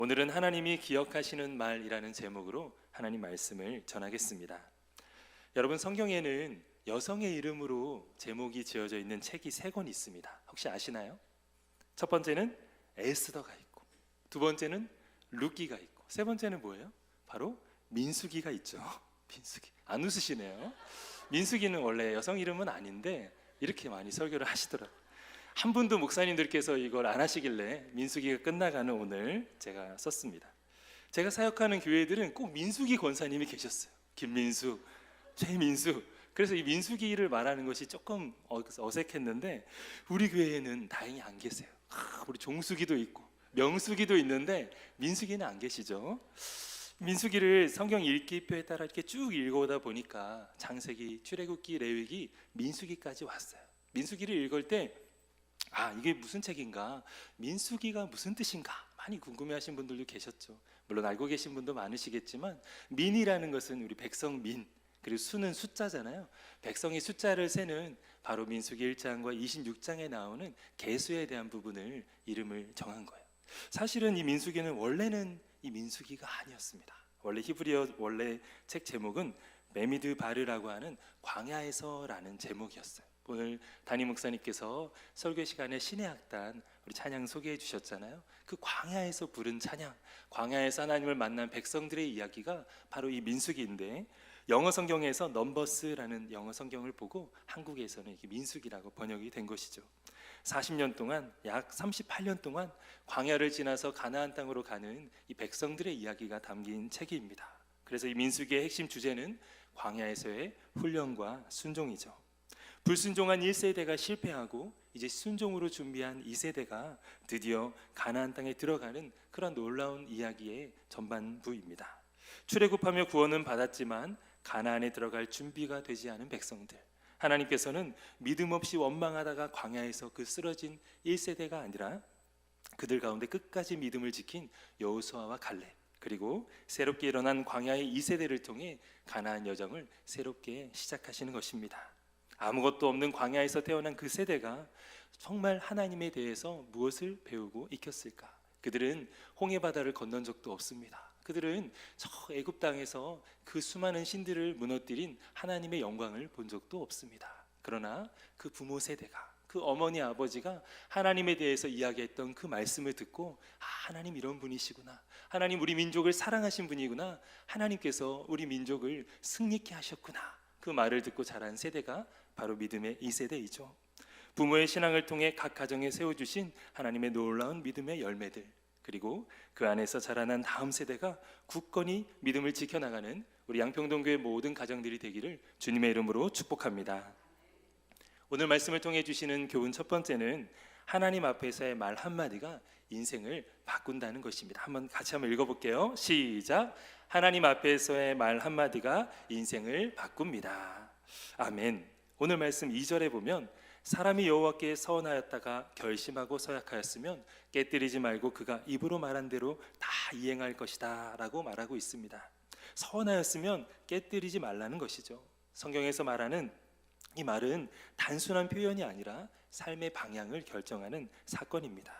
오늘은 하나님이 기억하시는 말이라는 제목으로 하나님 말씀을 전하겠습니다. 여러분, 성경에는 여성의 이름으로 제목이 지어져 있는 책이 3권 있습니다. 혹시 아시나요? 첫 번째는 에스더가 있고, 두 번째는 룻기가 있고, 세 번째는 뭐예요? 바로 민수기가 있죠. 민수기. 안 웃으시네요. 민수기는 원래 여성 이름은 아닌데 이렇게 많이 설교를 하시더라고요. 한 분도 목사님들께서 이걸 안 하시길래 민수기가 끝나가는 오늘 제가 썼습니다. 제가 사역하는 교회들은 꼭 민수기 권사님이 계셨어요. 김민수, 최민수. 그래서 이 민수기를 말하는 것이 조금 어색했는데 우리 교회에는 다행히 안 계세요. 우리 종수기도 있고 명수기도 있는데 민수기는 안 계시죠. 민수기를 성경 읽기표에 따라 이렇게 쭉 읽어오다 보니까 창세기, 출애굽기, 레위기, 민수기까지 왔어요. 민수기를 읽을 때 이게 무슨 책인가? 민수기가 무슨 뜻인가? 많이 궁금해하신 분들도 계셨죠. 물론 알고 계신 분도 많으시겠지만 민이라는 것은 우리 백성 민, 그리고 수는 숫자잖아요. 백성이 숫자를 세는 바로 민수기 1장과 26장에 나오는 계수에 대한 부분을 이름을 정한 거예요. 사실은 이 민수기는 원래는 이 민수기가 아니었습니다. 원래 히브리어 원래 책 제목은 메미드 바르라고 하는 광야에서라는 제목이었어요. 오늘 담임 목사님께서 설교 시간에 신의 학단 우리 찬양 소개해 주셨잖아요. 그 광야에서 부른 찬양, 광야에서 하나님을 만난 백성들의 이야기가 바로 이 민수기인데, 영어 성경에서 넘버스라는 영어 성경을 보고 한국에서는 이게 민수기라고 번역이 된 것이죠. 40년 동안, 약 38년 동안 광야를 지나서 가나안 땅으로 가는 이 백성들의 이야기가 담긴 책입니다. 그래서 이 민수기의 핵심 주제는 광야에서의 훈련과 순종이죠. 불순종한 1세대가 실패하고 이제 순종으로 준비한 2세대가 드디어 가나안 땅에 들어가는 그런 놀라운 이야기의 전반부입니다. 출애굽하며 구원은 받았지만 가나안에 들어갈 준비가 되지 않은 백성들, 하나님께서는 믿음 없이 원망하다가 광야에서 그 쓰러진 1세대가 아니라 그들 가운데 끝까지 믿음을 지킨 여호수아와 갈렙, 그리고 새롭게 일어난 광야의 2세대를 통해 가나안 여정을 새롭게 시작하시는 것입니다. 아무것도 없는 광야에서 태어난 그 세대가 정말 하나님에 대해서 무엇을 배우고 익혔을까? 그들은 홍해 바다를 건넌 적도 없습니다. 그들은 저 애굽 땅에서 그 수많은 신들을 무너뜨린 하나님의 영광을 본 적도 없습니다. 그러나 그 부모 세대가, 그 어머니 아버지가 하나님에 대해서 이야기했던 그 말씀을 듣고 하나님 이런 분이시구나, 하나님 우리 민족을 사랑하신 분이구나, 하나님께서 우리 민족을 승리케 하셨구나, 그 말을 듣고 자란 세대가 바로 믿음의 2세대이죠. 부모의 신앙을 통해 각 가정에 세워주신 하나님의 놀라운 믿음의 열매들, 그리고 그 안에서 자라난 다음 세대가 굳건히 믿음을 지켜나가는 우리 양평동교회 모든 가정들이 되기를 주님의 이름으로 축복합니다. 오늘 말씀을 통해 주시는 교훈 첫 번째는 하나님 앞에서의 말 한마디가 인생을 바꾼다는 것입니다. 같이 한번 읽어볼게요. 시작. 하나님 앞에서의 말 한마디가 인생을 바꿉니다. 아멘. 오늘 말씀 2절에 보면 사람이 여호와께 서원하였다가 결심하고 서약하였으면 깨뜨리지 말고 그가 입으로 말한 대로 다 이행할 것이다 라고 말하고 있습니다. 서원하였으면 깨뜨리지 말라는 것이죠. 성경에서 말하는 이 말은 단순한 표현이 아니라 삶의 방향을 결정하는 사건입니다.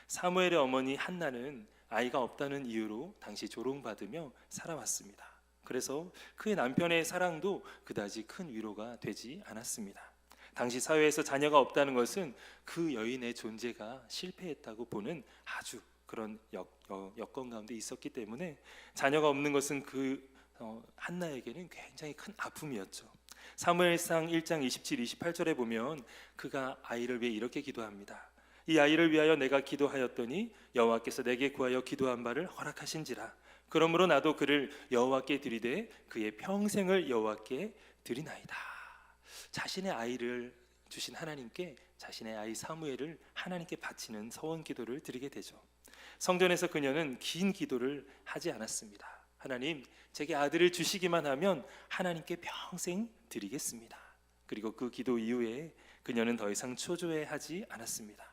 사무엘의 어머니 한나는 아이가 없다는 이유로 당시 조롱받으며 살아왔습니다. 그래서 그의 남편의 사랑도 그다지 큰 위로가 되지 않았습니다. 당시 사회에서 자녀가 없다는 것은 그 여인의 존재가 실패했다고 보는 아주 그런 여건 가운데 있었기 때문에 자녀가 없는 것은 한나에게는 굉장히 큰 아픔이었죠. 사무엘상 1장 27, 28절에 보면 그가 아이를 위해 이렇게 기도합니다. 이 아이를 위하여 내가 기도하였더니 여호와께서 내게 구하여 기도한 바를 허락하신지라. 그러므로 나도 그를 여호와께 드리되 그의 평생을 여호와께 드리나이다. 자신의 아이를 주신 하나님께 자신의 아이 사무엘을 하나님께 바치는 서원 기도를 드리게 되죠. 성전에서 그녀는 긴 기도를 하지 않았습니다. 하나님, 제게 아들을 주시기만 하면 하나님께 평생 드리겠습니다. 그리고 그 기도 이후에 그녀는 더 이상 초조해하지 않았습니다.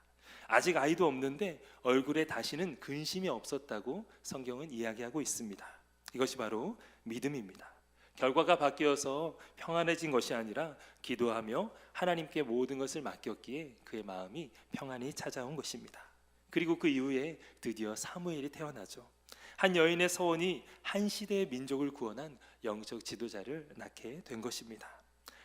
아직 아이도 없는데 얼굴에 다시는 근심이 없었다고 성경은 이야기하고 있습니다. 이것이 바로 믿음입니다. 결과가 바뀌어서 평안해진 것이 아니라 기도하며 하나님께 모든 것을 맡겼기에 그의 마음이 평안히 찾아온 것입니다. 그리고 그 이후에 드디어 사무엘이 태어나죠. 한 여인의 서원이 한 시대의 민족을 구원한 영적 지도자를 낳게 된 것입니다.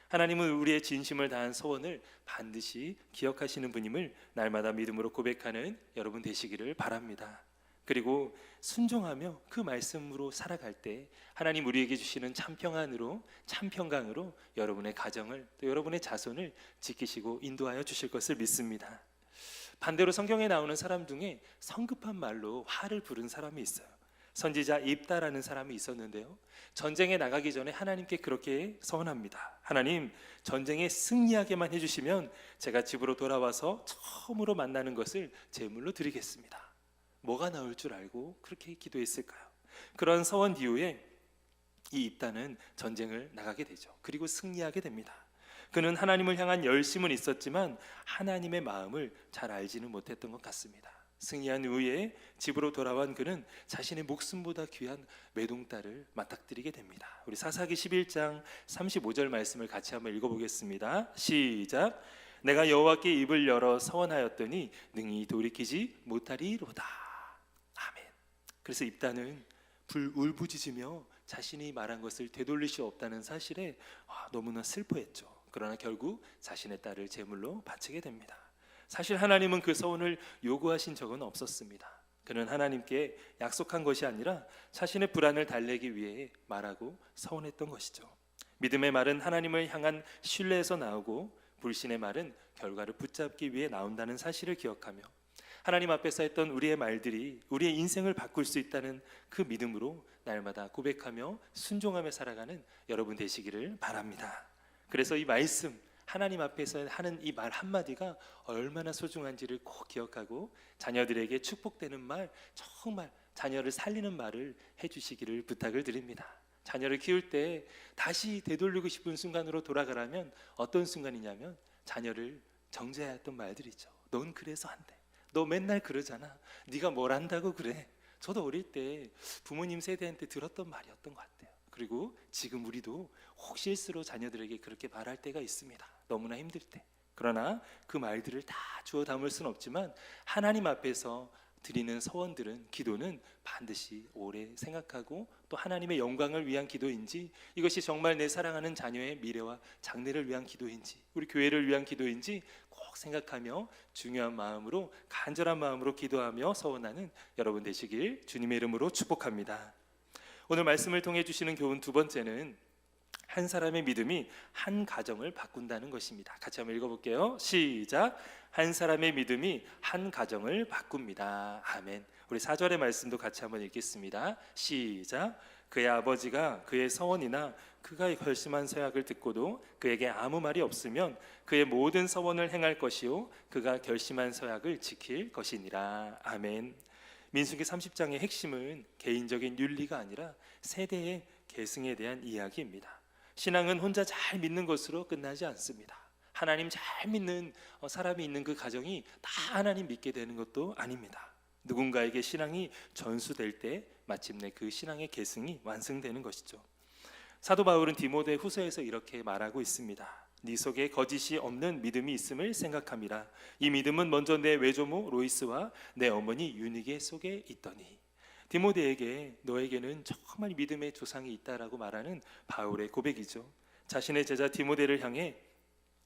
하나님은 우리의 진심을 다한 소원을 반드시 기억하시는 분임을 날마다 믿음으로 고백하는 여러분 되시기를 바랍니다. 그리고 순종하며 그 말씀으로 살아갈 때 하나님 우리에게 주시는 참 평안으로, 참 평강으로 여러분의 가정을, 또 여러분의 자손을 지키시고 인도하여 주실 것을 믿습니다. 반대로 성경에 나오는 사람 중에 성급한 말로 화를 부른 사람이 있어요. 선지자 입다라는 사람이 있었는데요, 전쟁에 나가기 전에 하나님께 그렇게 서원합니다. 하나님, 전쟁에 승리하게만 해주시면 제가 집으로 돌아와서 처음으로 만나는 것을 제물로 드리겠습니다. 뭐가 나올 줄 알고 그렇게 기도했을까요? 그런 서원 이후에 이 입다는 전쟁을 나가게 되죠. 그리고 승리하게 됩니다. 그는 하나님을 향한 열심은 있었지만 하나님의 마음을 잘 알지는 못했던 것 같습니다. 승리한 후에 집으로 돌아온 그는 자신의 목숨보다 귀한 외동딸을 맞닥뜨리게 됩니다. 우리 사사기 11장 35절 말씀을 같이 한번 읽어보겠습니다. 시작. 내가 여호와께 입을 열어 서원하였더니 능히 돌이키지 못하리로다. 아멘. 그래서 입다는 울부짖으며 자신이 말한 것을 되돌릴 수 없다는 사실에 너무나 슬퍼했죠. 그러나 결국 자신의 딸을 제물로 바치게 됩니다. 사실 하나님은 그 서원을 요구하신 적은 없었습니다. 그는 하나님께 약속한 것이 아니라 자신의 불안을 달래기 위해 말하고 서원했던 것이죠. 믿음의 말은 하나님을 향한 신뢰에서 나오고 불신의 말은 결과를 붙잡기 위해 나온다는 사실을 기억하며 하나님 앞에서 했던 우리의 말들이 우리의 인생을 바꿀 수 있다는 그 믿음으로 날마다 고백하며 순종하며 살아가는 여러분 되시기를 바랍니다. 그래서 이 말씀, 하나님 앞에서 하는 이 말 한마디가 얼마나 소중한지를 꼭 기억하고 자녀들에게 축복되는 말, 정말 자녀를 살리는 말을 해주시기를 부탁을 드립니다. 자녀를 키울 때 다시 되돌리고 싶은 순간으로 돌아가라면 어떤 순간이냐면 자녀를 정죄했던 말들이죠. 넌 그래서 안 돼. 너 맨날 그러잖아. 네가 뭘 안다고 그래. 저도 어릴 때 부모님 세대한테 들었던 말이었던 것 같아요. 그리고 지금 우리도 혹 실수로 자녀들에게 그렇게 말할 때가 있습니다. 너무나 힘들 때. 그러나 그 말들을 다 주워 담을 수는 없지만 하나님 앞에서 드리는 서원들은, 기도는 반드시 오래 생각하고 또 하나님의 영광을 위한 기도인지, 이것이 정말 내 사랑하는 자녀의 미래와 장래를 위한 기도인지, 우리 교회를 위한 기도인지 꼭 생각하며 중요한 마음으로, 간절한 마음으로 기도하며 서원하는 여러분 되시길 주님의 이름으로 축복합니다. 오늘 말씀을 통해 주시는 교훈 두 번째는 한 사람의 믿음이 한 가정을 바꾼다는 것입니다. 같이 한번 읽어볼게요. 시작. 한 사람의 믿음이 한 가정을 바꿉니다. 아멘. 우리 4절의 말씀도 같이 한번 읽겠습니다. 시작. 그의 아버지가 그의 서원이나 그가 결심한 서약을 듣고도 그에게 아무 말이 없으면 그의 모든 서원을 행할 것이요 그가 결심한 서약을 지킬 것이니라. 아멘. 민수기 30장의 핵심은 개인적인 윤리가 아니라 세대의 계승에 대한 이야기입니다. 신앙은 혼자 잘 믿는 것으로 끝나지 않습니다. 하나님 잘 믿는 사람이 있는 그 가정이 다 하나님 믿게 되는 것도 아닙니다. 누군가에게 신앙이 전수될 때 마침내 그 신앙의 계승이 완성되는 것이죠. 사도 바울은 디모데 후서에서 이렇게 말하고 있습니다. 네 속에 거짓이 없는 믿음이 있음을 생각함이라. 이 믿음은 먼저 내 외조모 로이스와 내 어머니 유니게 속에 있더니. 디모데에게 너에게는 정말 믿음의 조상이 있다라고 말하는 바울의 고백이죠. 자신의 제자 디모데를 향해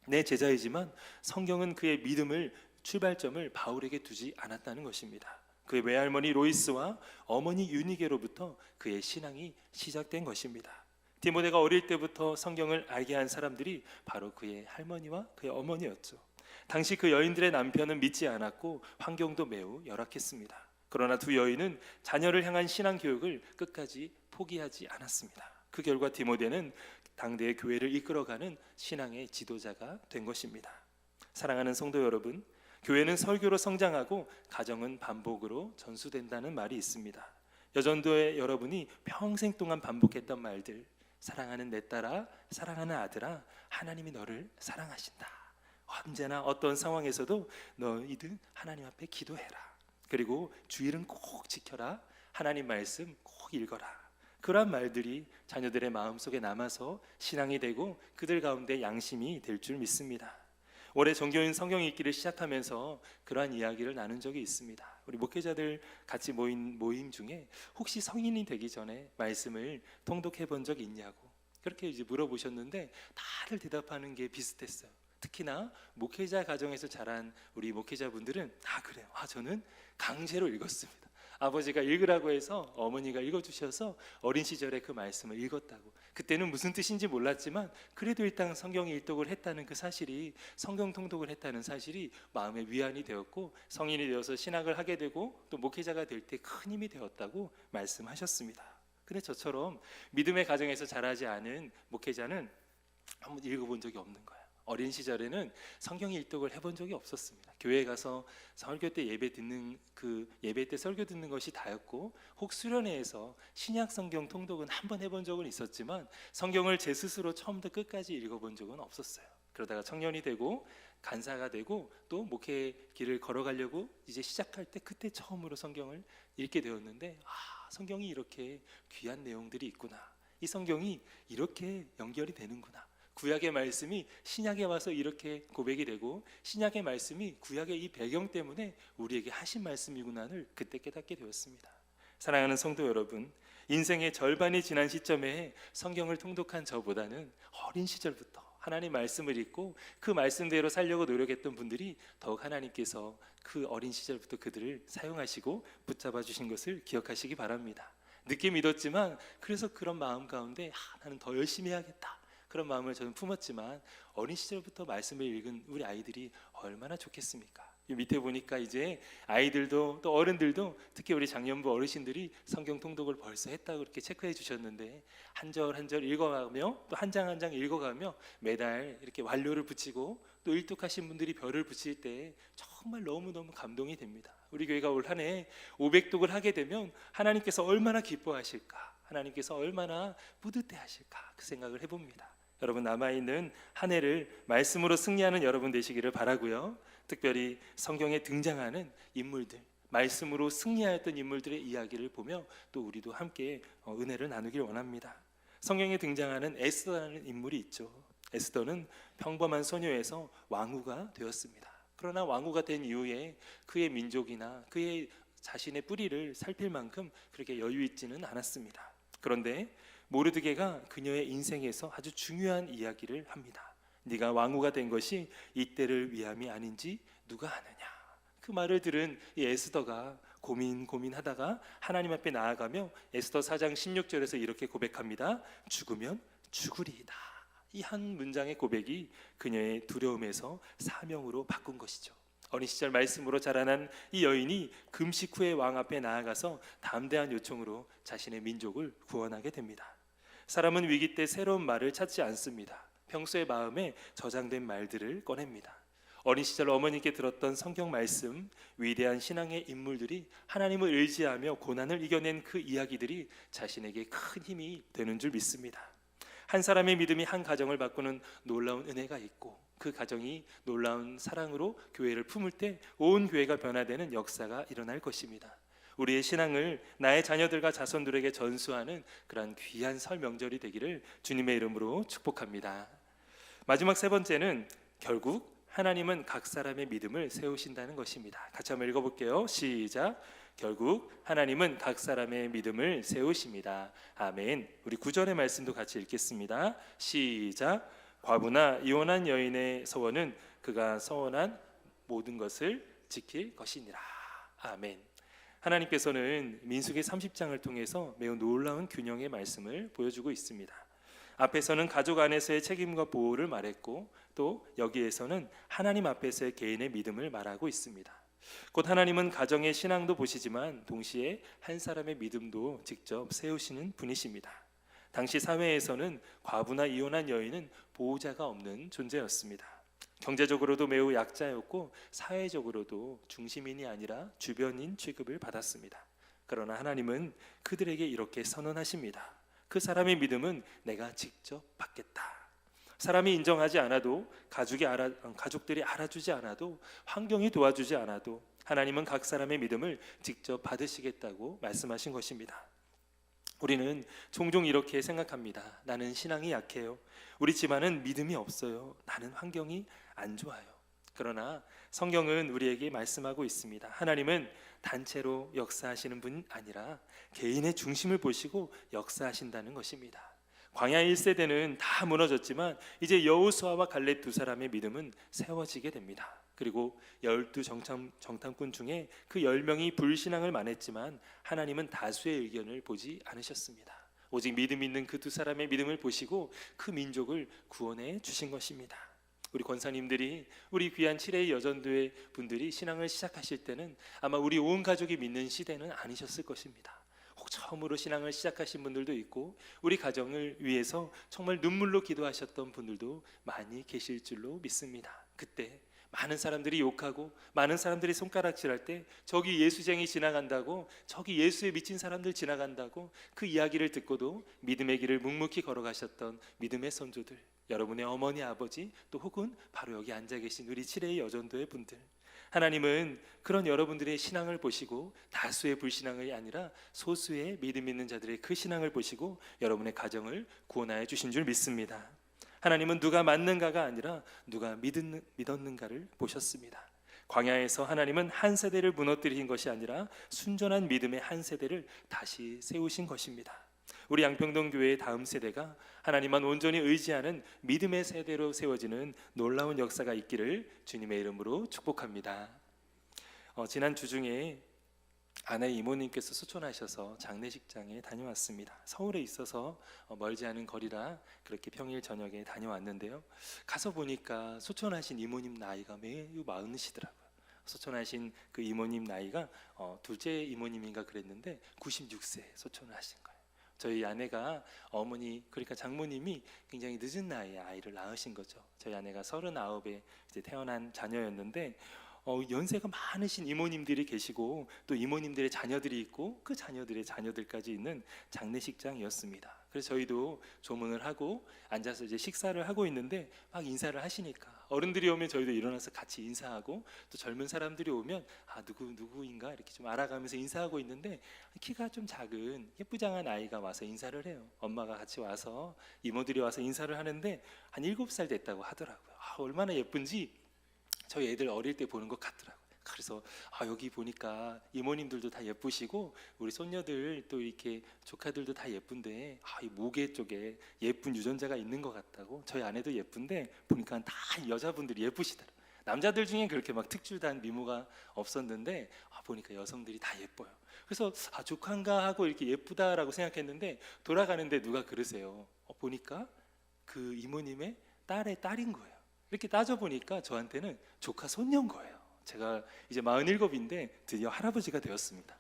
내 제자이지만 성경은 그의 믿음을, 출발점을 바울에게 두지 않았다는 것입니다. 그의 외할머니 로이스와 어머니 유니게로부터 그의 신앙이 시작된 것입니다. 디모데가 어릴 때부터 성경을 알게 한 사람들이 바로 그의 할머니와 그의 어머니였죠. 당시 그 여인들의 남편은 믿지 않았고 환경도 매우 열악했습니다. 그러나 두 여인은 자녀를 향한 신앙 교육을 끝까지 포기하지 않았습니다. 그 결과 디모데는 당대의 교회를 이끌어가는 신앙의 지도자가 된 것입니다. 사랑하는 성도 여러분, 교회는 설교로 성장하고 가정은 반복으로 전수된다는 말이 있습니다. 여전도의 여러분이 평생 동안 반복했던 말들, 사랑하는 내 딸아, 사랑하는 아들아, 하나님이 너를 사랑하신다. 언제나 어떤 상황에서도 너희들 하나님 앞에 기도해라. 그리고 주일은 꼭 지켜라. 하나님 말씀 꼭 읽어라. 그러한 말들이 자녀들의 마음속에 남아서 신앙이 되고 그들 가운데 양심이 될 줄 믿습니다. 올해 종교인 성경 읽기를 시작하면서 그러한 이야기를 나눈 적이 있습니다. 우리 목회자들 같이 모인 모임 중에 혹시 성인이 되기 전에 말씀을 통독해 본 적 있냐고 그렇게 이제 물어보셨는데 다들 대답하는 게 비슷했어요. 특히나 목회자 가정에서 자란 우리 목회자분들은 그래요. 저는 강제로 읽었습니다. 아버지가 읽으라고 해서 어머니가 읽어주셔서 어린 시절에 그 말씀을 읽었다고. 그때는 무슨 뜻인지 몰랐지만 그래도 일단 성경 일독을 했다는 그 사실이, 성경 통독을 했다는 사실이 마음의 위안이 되었고, 성인이 되어서 신학을 하게 되고 또 목회자가 될 때 큰 힘이 되었다고 말씀하셨습니다. 근데 저처럼 믿음의 가정에서 자라지 않은 목회자는 한번 읽어본 적이 없는 거예요. 어린 시절에는 성경 일독을 해본 적이 없었습니다. 교회에 가서 설교 때 예배 듣는 예배 때 설교 듣는 것이 다였고, 혹 수련회에서 신약 성경 통독은 한번 해본 적은 있었지만 성경을 제 스스로 처음부터 끝까지 읽어본 적은 없었어요. 그러다가 청년이 되고 간사가 되고 또 목회 길을 걸어가려고 이제 시작할 때 그때 처음으로 성경을 읽게 되었는데, 성경이 이렇게 귀한 내용들이 있구나. 이 성경이 이렇게 연결이 되는구나. 구약의 말씀이 신약에 와서 이렇게 고백이 되고, 신약의 말씀이 구약의 이 배경 때문에 우리에게 하신 말씀이구나를 그때 깨닫게 되었습니다. 사랑하는 성도 여러분, 인생의 절반이 지난 시점에 성경을 통독한 저보다는 어린 시절부터 하나님 말씀을 읽고 그 말씀대로 살려고 노력했던 분들이 더욱 하나님께서 그 어린 시절부터 그들을 사용하시고 붙잡아 주신 것을 기억하시기 바랍니다. 늦게 믿었지만 그래서 그런 마음 가운데 나는 더 열심히 해야겠다, 그런 마음을 저는 품었지만 어린 시절부터 말씀을 읽은 우리 아이들이 얼마나 좋겠습니까? 밑에 보니까 이제 아이들도 또 어른들도, 특히 우리 장년부 어르신들이 성경 통독을 벌써 했다고 그렇게 체크해 주셨는데, 한 절 한 절 읽어가며 또 한 장 한 장 읽어가며 매달 이렇게 완료를 붙이고 또 일독하신 분들이 별을 붙일 때 정말 너무너무 감동이 됩니다. 우리 교회가 올 한 해 500독을 하게 되면 하나님께서 얼마나 기뻐하실까, 하나님께서 얼마나 뿌듯해 하실까, 그 생각을 해봅니다. 여러분, 남아있는 한 해를 말씀으로 승리하는 여러분 되시기를 바라고요. 특별히 성경에 등장하는 인물들, 말씀으로 승리하였던 인물들의 이야기를 보며 또 우리도 함께 은혜를 나누길 원합니다. 성경에 등장하는 에스더라는 인물이 있죠. 에스더는 평범한 소녀에서 왕후가 되었습니다. 그러나 왕후가 된 이후에 그의 민족이나 그의 자신의 뿌리를 살필 만큼 그렇게 여유 있지는 않았습니다. 그런데 모르드게가 그녀의 인생에서 아주 중요한 이야기를 합니다. 네가 왕후가 된 것이 이때를 위함이 아닌지 누가 아느냐. 그 말을 들은 이 에스더가 고민하다가 하나님 앞에 나아가며 에스더 4장 16절에서 이렇게 고백합니다. 죽으면 죽으리이다. 이 한 문장의 고백이 그녀의 두려움에서 사명으로 바꾼 것이죠. 어린 시절 말씀으로 자라난 이 여인이 금식 후에 왕 앞에 나아가서 담대한 요청으로 자신의 민족을 구원하게 됩니다. 사람은 위기 때 새로운 말을 찾지 않습니다. 평소의 마음에 저장된 말들을 꺼냅니다. 어린 시절 어머니께 들었던 성경 말씀, 위대한 신앙의 인물들이 하나님을 의지하며 고난을 이겨낸 그 이야기들이 자신에게 큰 힘이 되는 줄 믿습니다. 한 사람의 믿음이 한 가정을 바꾸는 놀라운 은혜가 있고, 그 가정이 놀라운 사랑으로 교회를 품을 때 온 교회가 변화되는 역사가 일어날 것입니다. 우리의 신앙을 나의 자녀들과 자손들에게 전수하는 그러한 귀한 설 명절이 되기를 주님의 이름으로 축복합니다. 마지막 세 번째는 결국 하나님은 각 사람의 믿음을 세우신다는 것입니다. 같이 한번 읽어볼게요. 시작. 결국 하나님은 각 사람의 믿음을 세우십니다. 아멘. 우리 9절의 말씀도 같이 읽겠습니다. 시작. 과부나 이혼한 여인의 서원은 그가 서원한 모든 것을 지킬 것이니라. 아멘. 하나님께서는 민수기 30장을 통해서 매우 놀라운 균형의 말씀을 보여주고 있습니다. 앞에서는 가족 안에서의 책임과 보호를 말했고, 또 여기에서는 하나님 앞에서의 개인의 믿음을 말하고 있습니다. 곧 하나님은 가정의 신앙도 보시지만 동시에 한 사람의 믿음도 직접 세우시는 분이십니다. 당시 사회에서는 과부나 이혼한 여인은 보호자가 없는 존재였습니다. 경제적으로도 매우 약자였고 사회적으로도 중심인이 아니라 주변인 취급을 받았습니다. 그러나 하나님은 그들에게 이렇게 선언하십니다. 그 사람의 믿음은 내가 직접 받겠다. 사람이 인정하지 않아도, 가족들이 알아주지 않아도, 환경이 도와주지 않아도 하나님은 각 사람의 믿음을 직접 받으시겠다고 말씀하신 것입니다. 우리는 종종 이렇게 생각합니다. 나는 신앙이 약해요. 우리 집안은 믿음이 없어요. 나는 환경이 안 좋아요. 그러나 성경은 우리에게 말씀하고 있습니다. 하나님은 단체로 역사하시는 분 아니라 개인의 중심을 보시고 역사하신다는 것입니다. 광야 1세대는 다 무너졌지만 이제 여호수아와 갈렙 두 사람의 믿음은 세워지게 됩니다. 그리고 12 정탐꾼 중에 그 10명이 불신앙을 만했지만 하나님은 다수의 의견을 보지 않으셨습니다. 오직 믿음 있는 그 두 사람의 믿음을 보시고 그 민족을 구원해 주신 것입니다. 우리 권사님들이, 우리 귀한 7회 여전도회 분들이 신앙을 시작하실 때는 아마 우리 온 가족이 믿는 시대는 아니셨을 것입니다. 혹 처음으로 신앙을 시작하신 분들도 있고 우리 가정을 위해서 정말 눈물로 기도하셨던 분들도 많이 계실 줄로 믿습니다. 그때 많은 사람들이 욕하고 많은 사람들이 손가락질할 때 저기 예수쟁이 지나간다고, 저기 예수에 미친 사람들 지나간다고 그 이야기를 듣고도 믿음의 길을 묵묵히 걸어가셨던 믿음의 선조들, 여러분의 어머니 아버지, 또 혹은 바로 여기 앉아 계신 우리 7회의 여전도의 분들, 하나님은 그런 여러분들의 신앙을 보시고 다수의 불신앙이 아니라 소수의 믿음 있는 자들의 그 신앙을 보시고 여러분의 가정을 구원하여 주신 줄 믿습니다. 하나님은 누가 맞는가가 아니라 누가 믿었는가를 보셨습니다. 광야에서 하나님은 한 세대를 무너뜨린 것이 아니라 순전한 믿음의 한 세대를 다시 세우신 것입니다. 우리 양평동 교회의 다음 세대가 하나님만 온전히 의지하는 믿음의 세대로 세워지는 놀라운 역사가 있기를 주님의 이름으로 축복합니다. 지난 주중에 아내 이모님께서 소천하셔서 장례식장에 다녀왔습니다. 서울에 있어서 멀지 않은 거리라 그렇게 평일 저녁에 다녀왔는데요. 가서 보니까 소천하신 이모님 나이가 매우 많으시더라고요. 소천하신 그 이모님 나이가 둘째 이모님인가 그랬는데 96세 소천을 하신 거예요. 저희 아내가 어머니, 그러니까 장모님이 굉장히 늦은 나이에 아이를 낳으신 거죠. 저희 아내가 39에 이제 태어난 자녀였는데 연세가 많으신 이모님들이 계시고 또 이모님들의 자녀들이 있고 그 자녀들의 자녀들까지 있는 장례식장이었습니다. 그래서 저희도 조문을 하고 앉아서 이제 식사를 하고 있는데 막 인사를 하시니까 어른들이 오면 저희도 일어나서 같이 인사하고 또 젊은 사람들이 오면 누구인가 이렇게 좀 알아가면서 인사하고 있는데 키가 좀 작은 예쁘장한 아이가 와서 인사를 해요. 엄마가 같이 와서 이모들이 와서 인사를 하는데 한 7살 됐다고 하더라고요. 얼마나 예쁜지 저희 애들 어릴 때 보는 것 같더라고요. 그래서 여기 보니까 이모님들도 다 예쁘시고 우리 손녀들 또 이렇게 조카들도 다 예쁜데 이 모계 쪽에 예쁜 유전자가 있는 것 같다고. 저희 아내도 예쁜데 보니까 다 여자분들이 예쁘시더라고요. 남자들 중엔 그렇게 막 특출난 미모가 없었는데 보니까 여성들이 다 예뻐요. 그래서 조카인가 하고 이렇게 예쁘다라고 생각했는데 돌아가는데 누가 그러세요. 보니까 그 이모님의 딸의 딸인 거예요. 이렇게 따져보니까 저한테는 조카 손녀인 거예요. 제가 이제 47인데 드디어 할아버지가 되었습니다.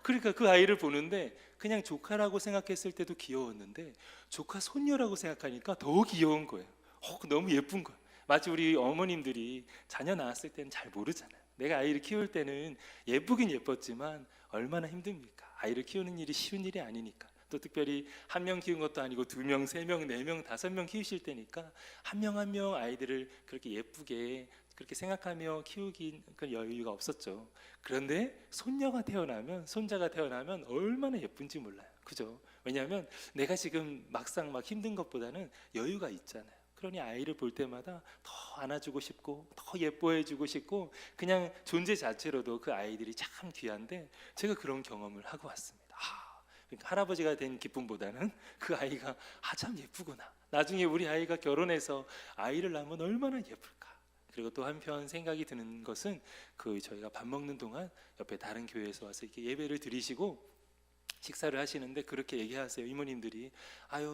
그러니까 그 아이를 보는데 그냥 조카라고 생각했을 때도 귀여웠는데 조카 손녀라고 생각하니까 더 귀여운 거예요. 너무 예쁜 거예요. 마치 우리 어머님들이 자녀 낳았을 때는 잘 모르잖아요. 내가 아이를 키울 때는 예쁘긴 예뻤지만 얼마나 힘듭니까? 아이를 키우는 일이 쉬운 일이 아니니까. 또 특별히 한 명 키운 것도 아니고 2명, 3명, 4명, 5명 키우실 때니까 한 명 한 명 아이들을 그렇게 예쁘게 그렇게 생각하며 키우긴 그 여유가 없었죠. 그런데 손녀가 태어나면, 손자가 태어나면 얼마나 예쁜지 몰라요. 그죠? 왜냐하면 내가 지금 막상 막 힘든 것보다는 여유가 있잖아요. 그러니 아이를 볼 때마다 더 안아주고 싶고 더 예뻐해주고 싶고 그냥 존재 자체로도 그 아이들이 참 귀한데 제가 그런 경험을 하고 왔습니다. 그러니까 할아버지가 된 기쁨보다는 그 아이가 참 예쁘구나. 나중에 우리 아이가 결혼해서 아이를 낳으면 얼마나 예쁠까. 그리고 또 한편 생각이 드는 것은 저희가 밥 먹는 동안 옆에 다른 교회에서 와서 이렇게 예배를 드리시고 식사를 하시는데 그렇게 얘기하세요. 이모님들이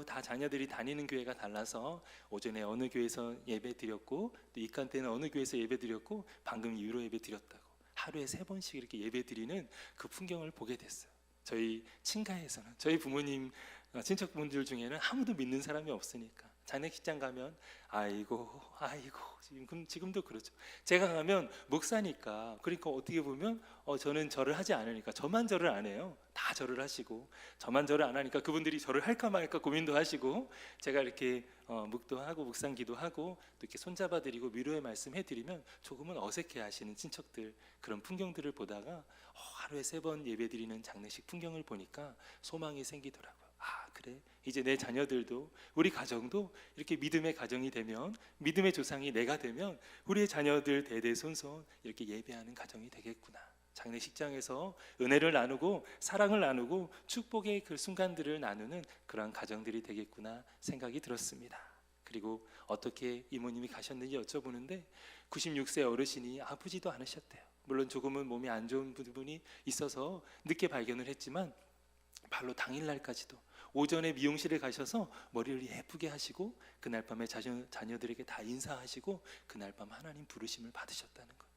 다 자녀들이 다니는 교회가 달라서 오전에 어느 교회에서 예배 드렸고 또 이칸 때는 어느 교회에서 예배 드렸고 방금 유로 예배 드렸다고 하루에 3번씩 이렇게 예배 드리는 그 풍경을 보게 됐어요. 저희 친가에서는 저희 부모님 친척분들 중에는 아무도 믿는 사람이 없으니까 장례식장 가면 아이고 지금도 그렇죠. 제가 가면 목사니까 그러니까 어떻게 보면 저는 절을 하지 않으니까 저만 절을 안 해요. 다 절을 하시고 저만 절을 안 하니까 그분들이 절을 할까 말까 고민도 하시고 제가 이렇게 묵도하고 묵상기도하고 또 이렇게 손잡아드리고 위로의 말씀 해드리면 조금은 어색해하시는 친척들 그런 풍경들을 보다가 하루에 3번 예배드리는 장례식 풍경을 보니까 소망이 생기더라고요. 그래, 이제 내 자녀들도 우리 가정도 이렇게 믿음의 가정이 되면, 믿음의 조상이 내가 되면 우리의 자녀들 대대손손 이렇게 예배하는 가정이 되겠구나. 장례식장에서 은혜를 나누고 사랑을 나누고 축복의 그 순간들을 나누는 그러한 가정들이 되겠구나 생각이 들었습니다. 그리고 어떻게 이모님이 가셨는지 여쭤보는데 96세 어르신이 아프지도 않으셨대요. 물론 조금은 몸이 안 좋은 부분이 있어서 늦게 발견을 했지만 바로 당일날까지도 오전에 미용실에 가셔서 머리를 예쁘게 하시고 그날 밤에 자녀들에게 다 인사하시고 그날 밤 하나님 부르심을 받으셨다는 것.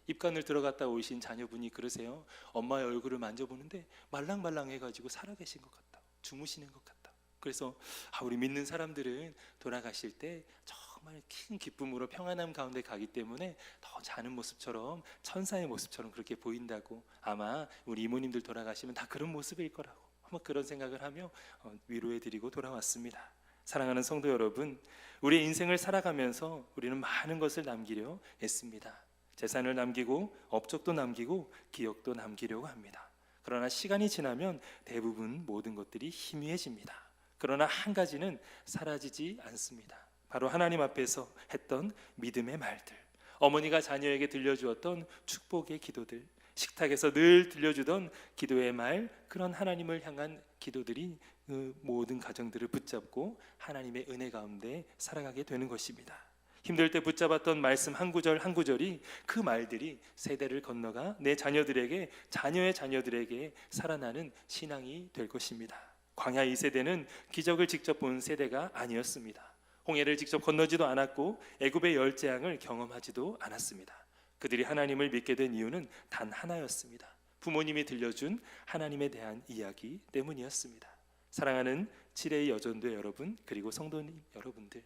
입관을 들어갔다 오신 자녀분이 그러세요. 엄마의 얼굴을 만져보는데 말랑말랑해가지고 살아계신 것 같다, 주무시는 것 같다. 그래서 우리 믿는 사람들은 돌아가실 때 정말 큰 기쁨으로 평안함 가운데 가기 때문에 더 자는 모습처럼 천사의 모습처럼 그렇게 보인다고, 아마 우리 이모님들 돌아가시면 다 그런 모습일 거라고 그런 생각을 하며 위로해드리고 돌아왔습니다. 사랑하는 성도 여러분, 우리의 인생을 살아가면서 우리는 많은 것을 남기려 했습니다. 재산을 남기고 업적도 남기고 기억도 남기려고 합니다. 그러나 시간이 지나면 대부분 모든 것들이 희미해집니다. 그러나 한 가지는 사라지지 않습니다. 바로 하나님 앞에서 했던 믿음의 말들, 어머니가 자녀에게 들려주었던 축복의 기도들, 식탁에서 늘 들려주던 기도의 말, 그런 하나님을 향한 기도들이 그 모든 가정들을 붙잡고 하나님의 은혜 가운데 살아가게 되는 것입니다. 힘들 때 붙잡았던 말씀 한 구절 한 구절이, 그 말들이 세대를 건너가 내 자녀들에게, 자녀의 자녀들에게 살아나는 신앙이 될 것입니다. 광야 2세대는 기적을 직접 본 세대가 아니었습니다. 홍해를 직접 건너지도 않았고 애굽의 열재앙을 경험하지도 않았습니다. 그들이 하나님을 믿게 된 이유는 단 하나였습니다. 부모님이 들려준 하나님에 대한 이야기 때문이었습니다. 사랑하는 7회 여전도의 여러분, 그리고 성도님 여러분들,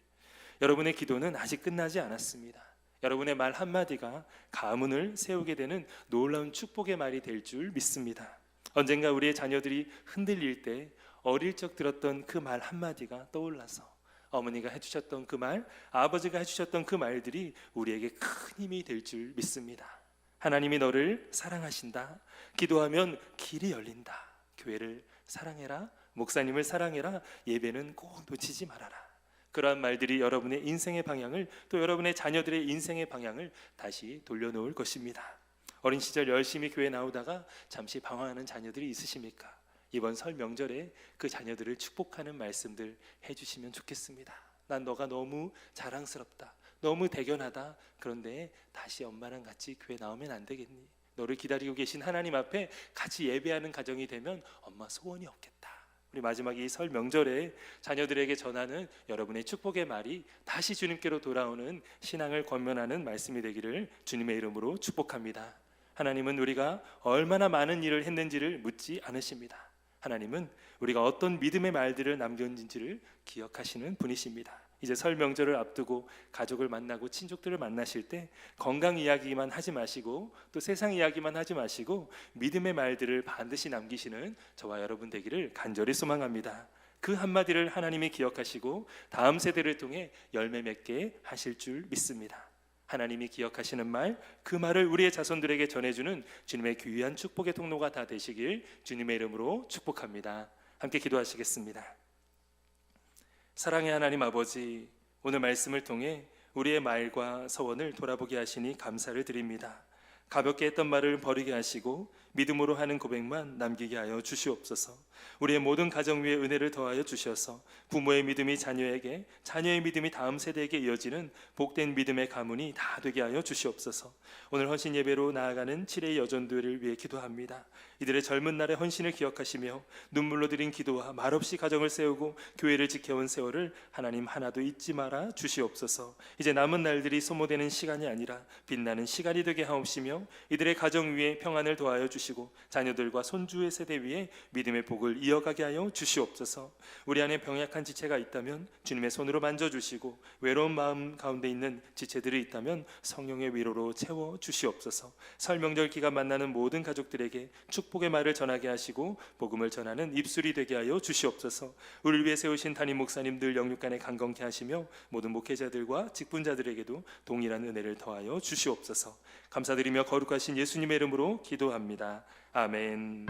여러분의 기도는 아직 끝나지 않았습니다. 여러분의 말 한마디가 가문을 세우게 되는 놀라운 축복의 말이 될 줄 믿습니다. 언젠가 우리의 자녀들이 흔들릴 때 어릴 적 들었던 그 말 한마디가 떠올라서 어머니가 해주셨던 그 말, 아버지가 해주셨던 그 말들이 우리에게 큰 힘이 될 줄 믿습니다. 하나님이 너를 사랑하신다. 기도하면 길이 열린다. 교회를 사랑해라. 목사님을 사랑해라. 예배는 꼭 놓치지 말아라. 그러한 말들이 여러분의 인생의 방향을, 또 여러분의 자녀들의 인생의 방향을 다시 돌려놓을 것입니다. 어린 시절 열심히 교회 나오다가 잠시 방황하는 자녀들이 있으십니까? 이번 설 명절에 그 자녀들을 축복하는 말씀들 해주시면 좋겠습니다. 난 너가 너무 자랑스럽다, 너무 대견하다. 그런데 다시 엄마랑 같이 교회 나오면 안 되겠니? 너를 기다리고 계신 하나님 앞에 같이 예배하는 가정이 되면 엄마 소원이 없겠다. 우리 마지막 이 설 명절에 자녀들에게 전하는 여러분의 축복의 말이 다시 주님께로 돌아오는 신앙을 권면하는 말씀이 되기를 주님의 이름으로 축복합니다. 하나님은 우리가 얼마나 많은 일을 했는지를 묻지 않으십니다. 하나님은 우리가 어떤 믿음의 말들을 남겼는지를 기억하시는 분이십니다. 이제 설 명절을 앞두고 가족을 만나고 친족들을 만나실 때 건강 이야기만 하지 마시고, 또 세상 이야기만 하지 마시고 믿음의 말들을 반드시 남기시는 저와 여러분 되기를 간절히 소망합니다. 그 한마디를 하나님이 기억하시고 다음 세대를 통해 열매 맺게 하실 줄 믿습니다. 하나님이 기억하시는 말, 그 말을 우리의 자손들에게 전해주는 주님의 귀한 축복의 통로가 다 되시길 주님의 이름으로 축복합니다. 함께 기도하시겠습니다. 사랑의 하나님 아버지, 오늘 말씀을 통해 우리의 말과 서원을 돌아보게 하시니 감사를 드립니다. 가볍게 했던 말을 버리게 하시고 믿음으로 하는 고백만 남기게 하여 주시옵소서. 우리의 모든 가정 위에 은혜를 더하여 주셔서 부모의 믿음이 자녀에게, 자녀의 믿음이 다음 세대에게 이어지는 복된 믿음의 가문이 다 되게 하여 주시옵소서. 오늘 헌신 예배로 나아가는 7회 여전도를 위해 기도합니다. 이들의 젊은 날의 헌신을 기억하시며 눈물로 드린 기도와 말없이 가정을 세우고 교회를 지켜온 세월을 하나님 하나도 잊지 말아 주시옵소서. 이제 남은 날들이 소모되는 시간이 아니라 빛나는 시간이 되게 하옵시며 이들의 가정 위에 평안을 더하여 주시고 자녀들과 손주의 세대 위에 믿음의 복을 이어가게 하여 주시옵소서. 우리 안에 병약한 지체가 있다면 주님의 손으로 만져주시고 외로운 마음 가운데 있는 지체들이 있다면 성령의 위로로 채워 주시옵소서. 설 명절 기간 만나는 모든 가족들에게 축복의 말을 전하게 하시고 복음을 전하는 입술이 되게 하여 주시옵소서. 우리를 위해 세우신 담임 목사님들 영육간에 강건케 하시며 모든 목회자들과 직분자들에게도 동일한 은혜를 더하여 주시옵소서. 감사드리며 거룩하신 예수님의 이름으로 기도합니다. 아멘.